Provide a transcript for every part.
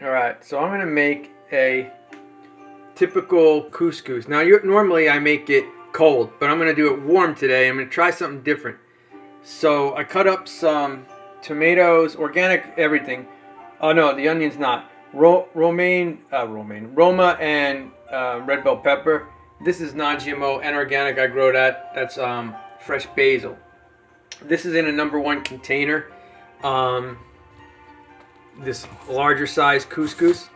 Alright, so I'm going to make a typical couscous. Now, normally I make it cold, but I'm going to do it warm today. I'm going to try something different. So I cut up some tomatoes, organic everything. Oh no, the onion's not. Romaine, Roma and red bell pepper. This is non-GMO and organic. I grow that. That's fresh basil. This is in a #1 container. This larger size couscous.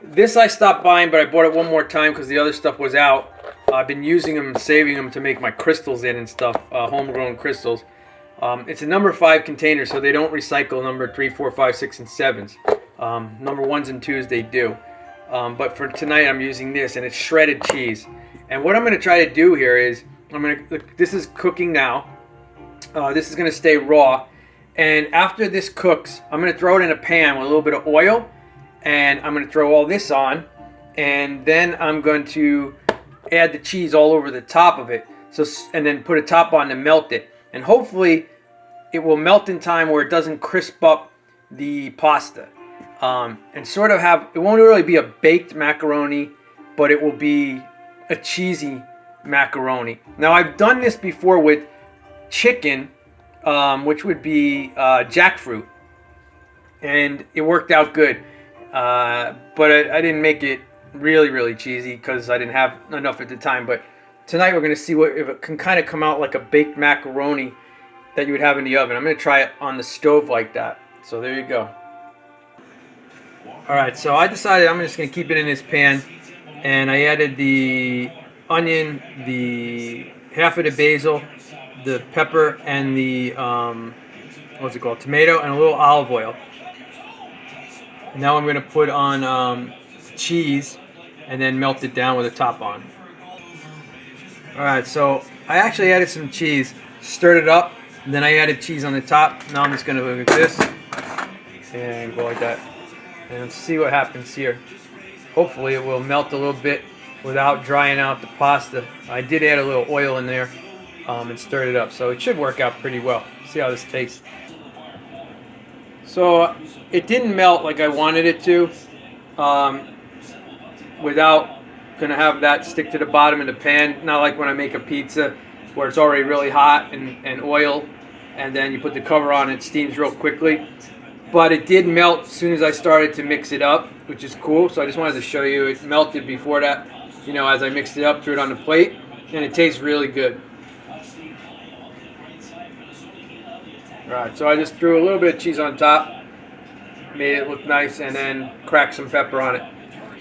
This I stopped buying, but I bought it one more time because the other stuff was out. I've been using them, saving them to make my crystals in and stuff, homegrown crystals. It's a #5 container, so they don't recycle number 3, 4, 5, 6, and 7s. #1s and 2s they do. But for tonight I'm using this, and it's shredded cheese. And what I'm going to try to do here is, this is cooking now. This is going to stay raw. And after this cooks, I'm going to throw it in a pan with a little bit of oil. And I'm going to throw all this on. And then I'm going to add the cheese all over the top of it. And then put a top on to melt it. And hopefully it will melt in time where it doesn't crisp up the pasta. And sort of it won't really be a baked macaroni, but it will be a cheesy macaroni. Now, I've done this before with chicken, which would be jackfruit, and it worked out good. But I didn't make it really cheesy because I didn't have enough at the time. But tonight we're going to see if it can kind of come out like a baked macaroni that you would have in the oven. I'm going to try it on the stove like that. So there you go. Alright, so I decided I'm just going to keep it in this pan, and I added the onion, the half of the basil, the pepper, and the tomato, and a little olive oil. Now I'm going to put on cheese and then melt it down with the top on. Alright, so I actually added some cheese, stirred it up, and then I added cheese on the top. Now I'm just going to look at this and go like that. And let's see what happens here. Hopefully it will melt a little bit without drying out the pasta. I did add a little oil in there and stirred it up, so it should work out pretty well. See how this tastes. So it didn't melt like I wanted it to, without gonna have that stick to the bottom of the pan. Not like when I make a pizza where it's already really hot and oil, and then you put the cover on, it steams real quickly. But it did melt as soon as I started to mix it up, which is cool. So I just wanted to show you it melted before that, as I mixed it up, threw it on the plate, and it tastes really good. Alright, so I just threw a little bit of cheese on top, made it look nice, and then cracked some pepper on it.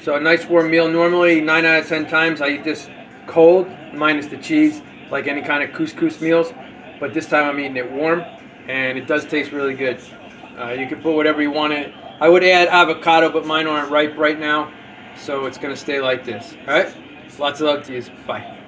So a nice warm meal. Normally 9 out of 10 times I eat this cold, minus the cheese, like any kind of couscous meals. But this time I'm eating it warm, and it does taste really good. You can put whatever you want in it. I would add avocado, but mine aren't ripe right now, so it's going to stay like this. Alright? Lots of love to you. Bye.